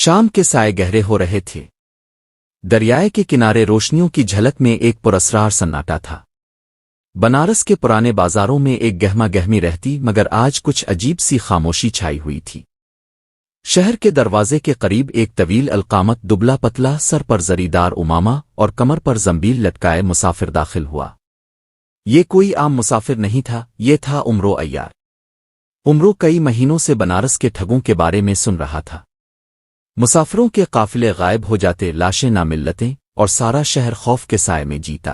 शाम के साए गहरे हो रहे थे। दरियाए के किनारे रोशनियों की झलक में एक पुरस्रार सन्नाटा था। बनारस के पुराने बाजारों में एक गहमा गहमी रहती, मगर आज कुछ अजीब सी खामोशी छाई हुई थी। शहर के दरवाजे के करीब एक तवील अलकामत, दुबला पतला, सर पर जरीदार उमामा और कमर पर जंबील लटकाए मुसाफिर दाखिल हुआ। ये कोई आम मुसाफिर नहीं था, ये था उमरो अय्यार। उमरो कई महीनों से बनारस के ठगों के बारे में सुन रहा था। मुसाफिरों के काफिले गायब हो जाते, लाशें ना मिलते और सारा शहर खौफ के साए में जीता।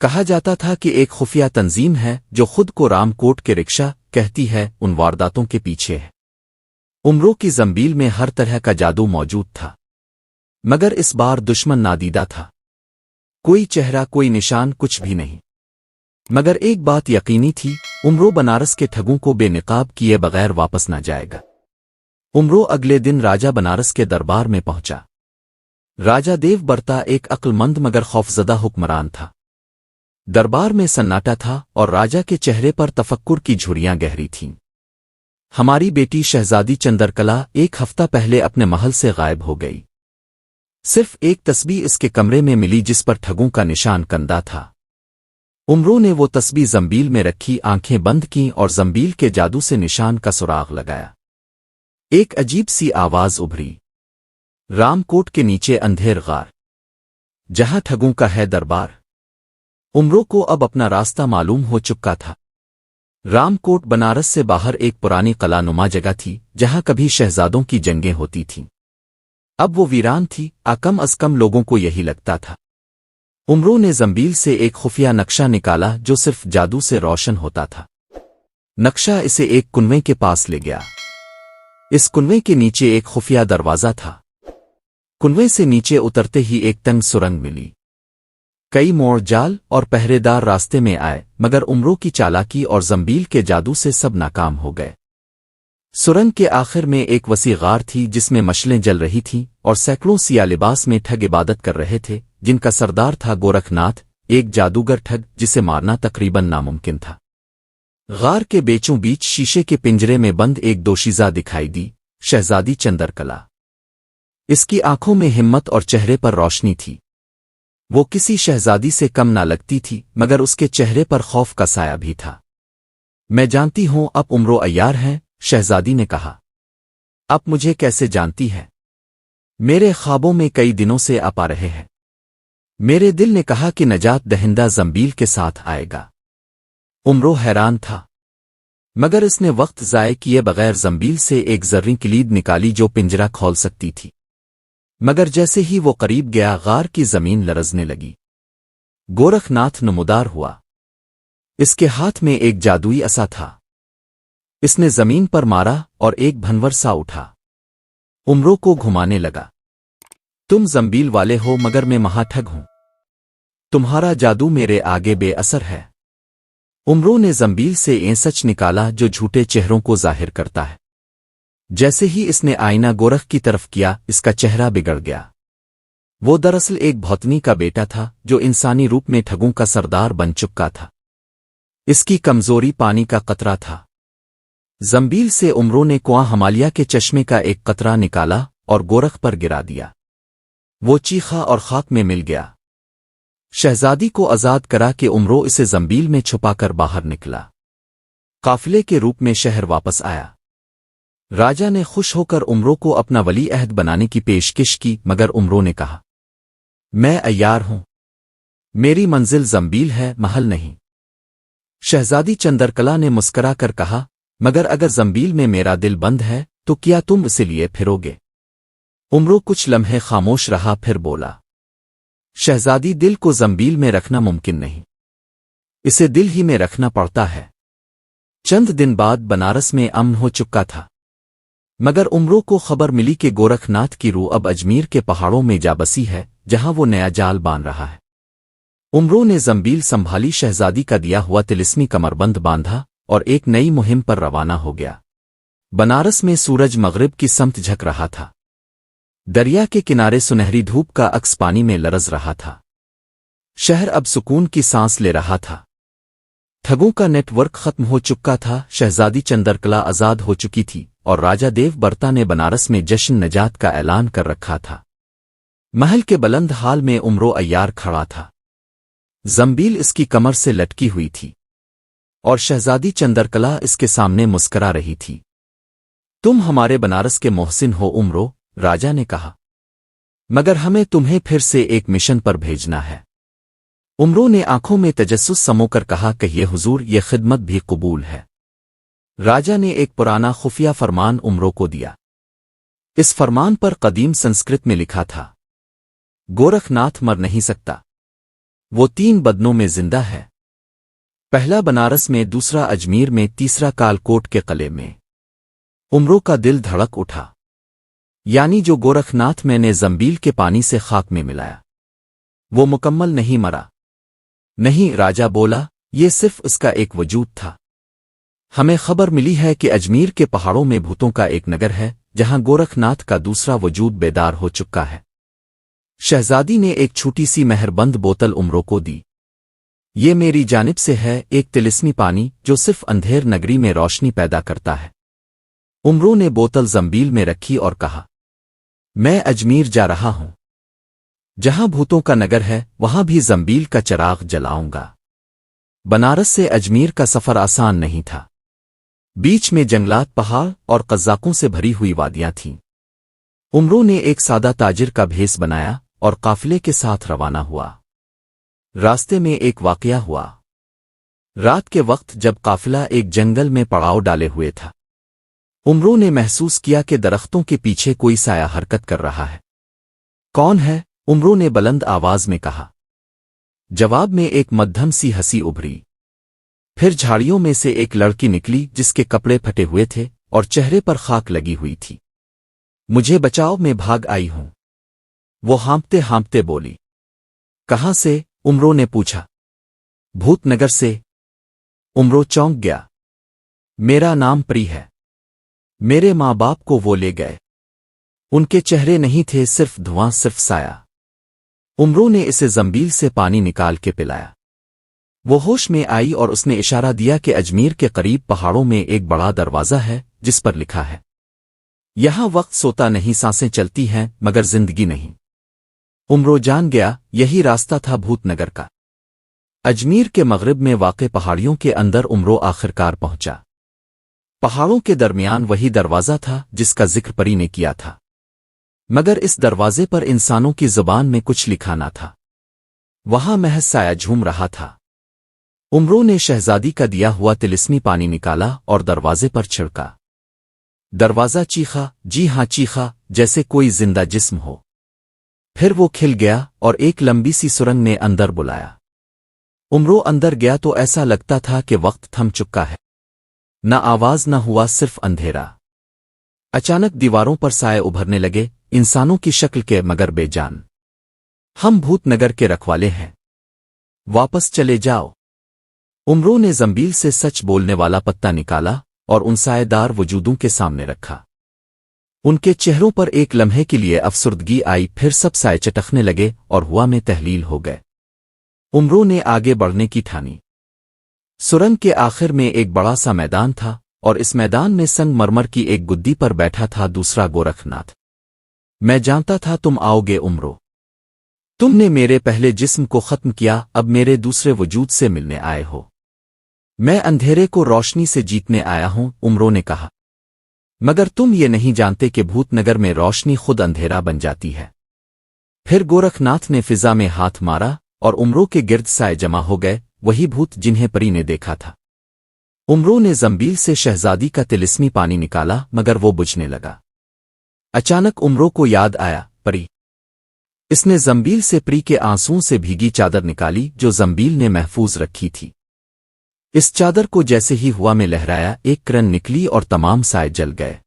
कहा जाता था कि एक खुफिया तंजीम है जो खुद को रामकोट के रिक्शा कहती है, उन वारदातों के पीछे है। उमरों की जंबील में हर तरह का जादू मौजूद था, मगर इस बार दुश्मन नादीदा था। कोई चेहरा, कोई निशान, कुछ भी नहीं। मगर एक बात यकीनी थी, उमरो बनारस के ठगों को बेनिकाब किए बगैर वापस न जाएगा। उमरो अगले दिन राजा बनारस के दरबार में पहुंचा। राजा देव बर्ता एक अक्लमंद मगर खौफजदा हुक्मरान था। दरबार में सन्नाटा था और राजा के चेहरे पर तफक्कुर की झुर्रियां गहरी थीं। हमारी बेटी शहजादी चंद्रकला एक हफ्ता पहले अपने महल से गायब हो गई। सिर्फ एक तस्बीह इसके कमरे में मिली जिस पर ठगों का निशान कंदा था। उमरो ने वो तस्बीह जंबील में रखी, आंखें बंद कीं और जंबील के जादू से निशान का सुराग लगाया। एक अजीब सी आवाज उभरी, रामकोट के नीचे अंधेर गार, जहां ठगों का है दरबार। उमरो को अब अपना रास्ता मालूम हो चुका था। रामकोट बनारस से बाहर एक पुरानी कला नुमा जगह थी, जहां कभी शहजादों की जंगें होती थीं। अब वो वीरान थी, कम अज कम लोगों को यही लगता था। उमरो ने जंबील से एक खुफिया नक्शा निकाला जो सिर्फ जादू से रोशन होता था। नक्शा इसे एक कुनवे के पास ले गया। इस कुनवे के नीचे एक खुफिया दरवाजा था। कुनवे से नीचे उतरते ही एक तंग सुरंग मिली। कई मोड़, जाल और पहरेदार रास्ते में आए, मगर उमरो की चालाकी और जंबील के जादू से सब नाकाम हो गए। सुरंग के आखिर में एक वसी गार थी जिसमें मशलें जल रही थीं और सैकड़ों सिया लिबास में ठग इबादत कर रहे थे, जिनका सरदार था गोरखनाथ, एक जादूगर ठग जिसे मारना तकरीबन नामुमकिन था। गार के बीचों बीच शीशे के पिंजरे में बंद एक दोशीज़ा दिखाई दी, शहजादी चंद्रकला। इसकी आंखों में हिम्मत और चेहरे पर रोशनी थी। वो किसी शहजादी से कम ना लगती थी, मगर उसके चेहरे पर खौफ का साया भी था। मैं जानती हूं अब उमरो अय्यार हैं, शहजादी ने कहा। अब मुझे कैसे जानती है? मेरे ख्वाबों में कई दिनों से आप आ रहे हैं। मेरे दिल ने कहा कि नजात दहिंदा जंबील के साथ आएगा। उमरो हैरान था, मगर इसने वक्त ज़ाय किए बगैर जंबील से एक जर्री किलीद निकाली जो पिंजरा खोल सकती थी। मगर जैसे ही वो करीब गया, गार की जमीन लरजने लगी। गोरखनाथ नमूदार हुआ। इसके हाथ में एक जादुई असा था। इसने जमीन पर मारा और एक भंवर सा उठा। उमरो को घुमाने लगा। तुम जंबील वाले हो, मगर मैं महाठग हूं। तुम्हारा जादू मेरे आगे बेअसर है। उमरो ने जंबील से ए सच निकाला जो झूठे चेहरों को जाहिर करता है। जैसे ही इसने आईना गोरख की तरफ किया, इसका चेहरा बिगड़ गया। वो दरअसल एक भौतनी का बेटा था जो इंसानी रूप में ठगों का सरदार बन चुका था। इसकी कमजोरी पानी का कतरा था। जंबील से उमरो ने कुआं हमालिया के चश्मे का एक कतरा निकाला और गोरख पर गिरा दिया। वो चीखा और खाक में मिल गया। शहजादी को आजाद करा के उमरो इसे जंबील में छुपाकर बाहर निकला। काफिले के रूप में शहर वापस आया। राजा ने खुश होकर उमरो को अपना वली अहद बनाने की पेशकश की, मगर उमरो ने कहा, मैं अय्यार हूं। मेरी मंजिल जंबील है, महल नहीं। शहजादी चंद्रकला ने मुस्करा कर कहा, मगर अगर जंबील में मेरा दिल बंद है तो क्या तुम इसे लिए फिरोगे? उमरो कुछ लम्हे खामोश रहा, फिर बोला, शहजादी, दिल को जंबील में रखना मुमकिन नहीं। इसे दिल ही में रखना पड़ता है। चंद दिन बाद बनारस में अमन हो चुका था, मगर उमरो को खबर मिली कि गोरखनाथ की रूह अब अजमेर के पहाड़ों में जा बसी है, जहां वो नया जाल बांध रहा है। उमरो ने जंबील संभाली, शहजादी का दिया हुआ तिलिस्मी कमरबंद बांधा और एक नई मुहिम पर रवाना हो गया। बनारस में सूरज मगरिब की समत झक रहा था। दरिया के किनारे सुनहरी धूप का अक्स पानी में लरज रहा था। शहर अब सुकून की सांस ले रहा था। ठगों का नेटवर्क खत्म हो चुका था। शहजादी चंद्रकला आजाद हो चुकी थी और राजा देव बर्ता ने बनारस में जश्न नजात का ऐलान कर रखा था। महल के बुलंद हाल में उमरो अय्यार खड़ा था। जंबील इसकी कमर से लटकी हुई थी और शहजादी चंद्रकला इसके सामने मुस्करा रही थी। तुम हमारे बनारस के मोहसिन हो उमरो, राजा ने कहा, मगर हमें तुम्हें फिर से एक मिशन पर भेजना है। उमरो ने आंखों में तजस्सुस समोकर कहा, कहिए हुजूर, ये खिदमत भी कबूल है। राजा ने एक पुराना खुफिया फरमान उमरो को दिया। इस फरमान पर कदीम संस्कृत में लिखा था, गोरखनाथ मर नहीं सकता, वो 3 बदनों में जिंदा है। पहला बनारस में, दूसरा अजमेर में, तीसरा कालकोट के किले में। उमरो का दिल धड़क उठा। यानी जो गोरखनाथ मैंने जंबील के पानी से खाक में मिलाया, वो मुकम्मल नहीं मरा। नहीं, राजा बोला, ये सिर्फ उसका एक वजूद था। हमें खबर मिली है कि अजमेर के पहाड़ों में भूतों का एक नगर है जहां गोरखनाथ का दूसरा वजूद बेदार हो चुका है। शहजादी ने एक छोटी सी मेहरबंद बोतल उमरो को दी। ये मेरी जानिब से है, एक तिलिस्मी पानी जो सिर्फ अंधेर नगरी में रोशनी पैदा करता है। उमरो ने बोतल जंबील में रखी और कहा, मैं अजमेर जा रहा हूं। जहां भूतों का नगर है वहां भी जंबील का चिराग जलाऊंगा। बनारस से अजमेर का सफर आसान नहीं था। बीच में जंगलात, पहाड़ और कज़ाकों से भरी हुई वादियां थीं। उमरो ने एक सादा ताजिर का भेस बनाया और काफिले के साथ रवाना हुआ। रास्ते में एक वाकया हुआ। रात के वक्त जब काफिला एक जंगल में पड़ाव डाले हुए था, उमरो ने महसूस किया कि दरख्तों के पीछे कोई साया हरकत कर रहा है। कौन है? उमरो ने बुलंद आवाज में कहा। जवाब में एक मध्यम सी हंसी उभरी। फिर झाड़ियों में से एक लड़की निकली जिसके कपड़े फटे हुए थे और चेहरे पर खाक लगी हुई थी। मुझे बचाओ, मैं भाग आई हूं, वो हाँपते हाँपते बोली। कहां से? उमरो ने पूछा। भूतनगर से। उमरो चौंक गया। मेरा नाम प्री है। मेरे माँ बाप को वो ले गए। उनके चेहरे नहीं थे, सिर्फ धुआं, सिर्फ साया। उमरो ने इसे जंबील से पानी निकाल के पिलाया। वो होश में आई और उसने इशारा दिया कि अजमेर के करीब पहाड़ों में एक बड़ा दरवाजा है जिस पर लिखा है, यहां वक्त सोता नहीं, सांसें चलती हैं मगर जिंदगी नहीं। उमरो जान गया यही रास्ता था भूतनगर का। अजमेर के मगरिब में वाक़े पहाड़ियों के अंदर उमरो आखिरकार पहुंचा। पहाड़ों के दरमियान वही दरवाजा था जिसका जिक्र परी ने किया था, मगर इस दरवाजे पर इंसानों की जुबान में कुछ लिखा ना था। वहां महज साया झूम रहा था। उमरो ने शहजादी का दिया हुआ तिलिस्मी पानी निकाला और दरवाजे पर छिड़का। दरवाजा चीखा, जी हां चीखा, जैसे कोई जिंदा जिस्म हो। फिर वो खिल गया और एक लंबी सी सुरंग ने अंदर बुलाया। उमरो अंदर गया तो ऐसा लगता था कि वक्त थम चुका है। न आवाज न हुआ, सिर्फ अंधेरा। अचानक दीवारों पर साए उभरने लगे, इंसानों की शक्ल के मगर बेजान। हम भूतनगर के रखवाले हैं, वापस चले जाओ। उमरो ने जंबील से सच बोलने वाला पत्ता निकाला और उन साएदार वजूदों के सामने रखा। उनके चेहरों पर एक लम्हे के लिए अफसुर्दगी आई, फिर सब साए चटकने लगे और हुआ में तहलील हो गए। उमरो ने आगे बढ़ने की ठानी। सुरंग के आखिर में एक बड़ा सा मैदान था और इस मैदान में संगमरमर की एक गुद्दी पर बैठा था दूसरा गोरखनाथ। मैं जानता था तुम आओगे उमरो। तुमने मेरे पहले जिस्म को खत्म किया, अब मेरे दूसरे वजूद से मिलने आए हो। मैं अंधेरे को रोशनी से जीतने आया हूं, उमरो ने कहा। मगर तुम ये नहीं जानते कि भूतनगर में रोशनी खुद अंधेरा बन जाती है। फिर गोरखनाथ ने फिजा में हाथ मारा और उमरो के गिर्द साए जमा हो गए, वही भूत जिन्हें परी ने देखा था। उमरो ने जंबील से शहजादी का तिलिस्मी पानी निकाला मगर वो बुझने लगा। अचानक उमरो को याद आया, परी। इसने जंबील से परी के आंसुओं से भीगी चादर निकाली जो जंबील ने महफूज रखी थी। इस चादर को जैसे ही हवा में लहराया, एक किरण निकली और तमाम साए जल गए।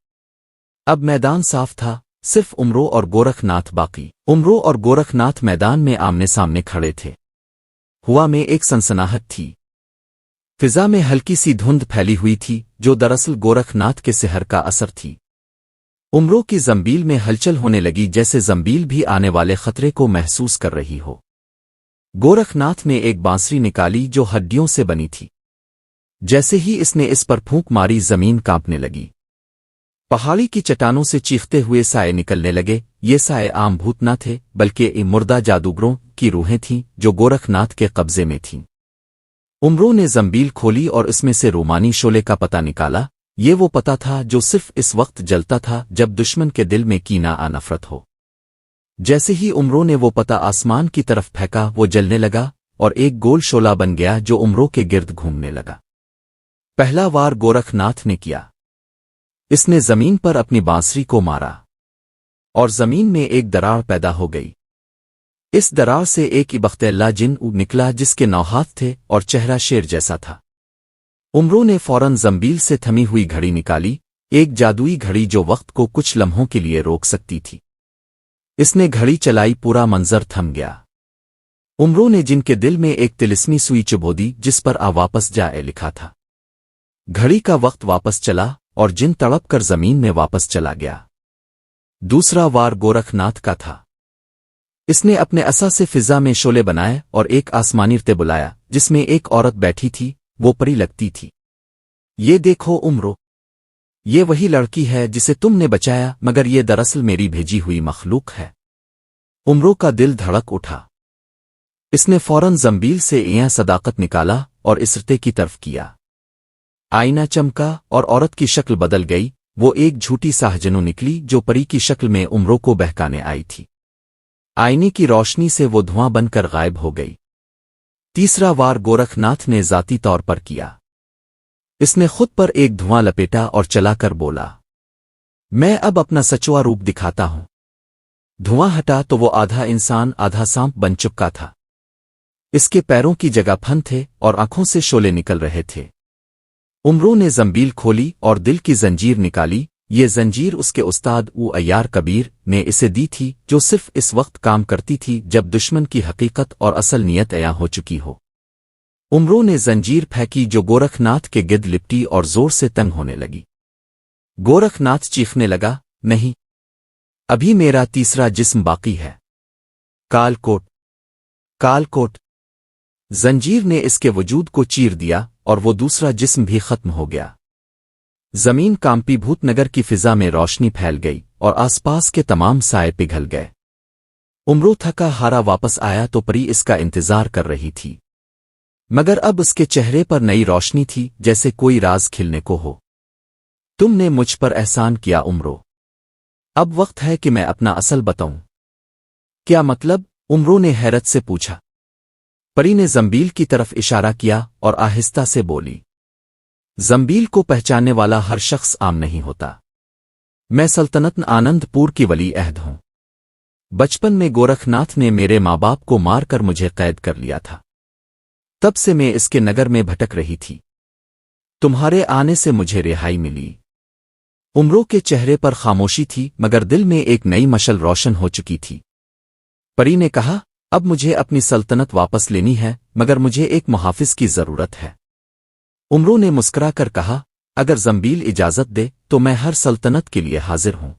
अब मैदान साफ था, सिर्फ उमरो और गोरखनाथ बाकी। उमरो और गोरखनाथ मैदान में आमने सामने खड़े थे। हवा में एक सनसनाहट थी। फिजा में हल्की सी धुंध फैली हुई थी जो दरअसल गोरखनाथ के सिहर का असर थी। उमरो की जंबील में हलचल होने लगी, जैसे जंबील भी आने वाले खतरे को महसूस कर रही हो। गोरखनाथ ने एक बांसुरी निकाली जो हड्डियों से बनी थी। जैसे ही इसने इस पर फूंक मारी, जमीन कांपने लगी। पहाड़ी की चट्टानों से चीखते हुए साए निकलने लगे। ये साए आम भूत न थे, बल्कि ये मुर्दा जादूगरों की रूहें थीं जो गोरखनाथ के कब्जे में थीं। उमरों ने जंबील खोली और इसमें से रूमानी शोले का पता निकाला। ये वो पता था जो सिर्फ इस वक्त जलता था जब दुश्मन के दिल में कीना आ नफरत हो। जैसे ही उमरों ने वो पता आसमान की तरफ फेंका, वो जलने लगा और एक गोल शोला बन गया जो उमरों के गिर्द घूमने लगा। पहला वार गोरखनाथ ने किया। इसने जमीन पर अपनी बांसुरी को मारा और जमीन में एक दरार पैदा हो गई। इस दरार से एक इबख्तल्ला जिन निकला जिसके 9 हाथ थे और चेहरा शेर जैसा था। उमरों ने फौरन जंबील से थमी हुई घड़ी निकाली, एक जादुई घड़ी जो वक्त को कुछ लम्हों के लिए रोक सकती थी। इसने घड़ी चलाई, पूरा मंजर थम गया। उमरों ने जिनके दिल में एक तिलिस्मी सुई चुभो दी जिस पर आ वापस जाए लिखा था। घड़ी का वक्त वापस चला और जिन तड़प कर जमीन में वापस चला गया। दूसरा वार गोरखनाथ का था। इसने अपने असा से फिजा में शोले बनाए और एक आसमानी रते बुलाया जिसमें एक औरत बैठी थी। वो परी लगती थी। ये देखो उमरो, ये वही लड़की है जिसे तुमने बचाया, मगर ये दरअसल मेरी भेजी हुई मखलूक है। उमरो का दिल धड़क उठा। इसने फौरन जंबील से इयां सदाकत निकाला और इस रते की तरफ किया। आईना चमका और औरत की शक्ल बदल गई। वो एक झूठी साहजनू निकली जो परी की शक्ल में उमरों को बहकाने आई थी। आईने की रोशनी से वो धुआं बनकर गायब हो गई। तीसरा वार गोरखनाथ ने जाती तौर पर किया। इसने खुद पर एक धुआं लपेटा और चलाकर बोला, मैं अब अपना सचुआ रूप दिखाता हूं। धुआं हटा तो वो आधा इंसान आधा सांप बन चुका था। इसके पैरों की जगह फन थे और आंखों से शोले निकल रहे थे। उमरों ने जंबील खोली और दिल की जंजीर निकाली। ये जंजीर उसके उस्ताद अय्यार कबीर ने इसे दी थी जो सिर्फ इस वक्त काम करती थी जब दुश्मन की हकीकत और असल नियत अया हो चुकी हो। उमरों ने जंजीर फेंकी जो गोरखनाथ के गिर्द लिपटी और जोर से तंग होने लगी। गोरखनाथ चीखने लगा, नहीं, अभी मेरा तीसरा जिस्म बाकी है। कालकोट, कालकोट। जंजीर ने इसके वजूद को चीर दिया और वो दूसरा जिस्म भी खत्म हो गया। जमीन कांपी, भूतनगर की फिजा में रोशनी फैल गई और आसपास के तमाम साए पिघल गए। उमरो थका हारा वापस आया तो परी इसका इंतजार कर रही थी, मगर अब उसके चेहरे पर नई रोशनी थी जैसे कोई राज खिलने को हो। तुमने मुझ पर एहसान किया उमरो, अब वक्त है कि मैं अपना असल बताऊं। क्या मतलब? उमरो ने हैरत से पूछा। परी ने जंबील की तरफ इशारा किया और आहिस्ता से बोली, जंबील को पहचानने वाला हर शख्स आम नहीं होता। मैं सल्तनत आनंदपुर की वली अहद हूं। बचपन में गोरखनाथ ने मेरे माँ बाप को मारकर मुझे कैद कर लिया था। तब से मैं इसके नगर में भटक रही थी। तुम्हारे आने से मुझे रिहाई मिली। उमरों के चेहरे पर खामोशी थी, मगर दिल में एक नई मशल रोशन हो चुकी थी। परी ने कहा, अब मुझे अपनी सल्तनत वापस लेनी है, मगर मुझे एक मुहाफिज की जरूरत है। उमरों ने मुस्कुरा कर कहा, अगर जंबील इजाजत दे तो मैं हर सल्तनत के लिए हाजिर हूं।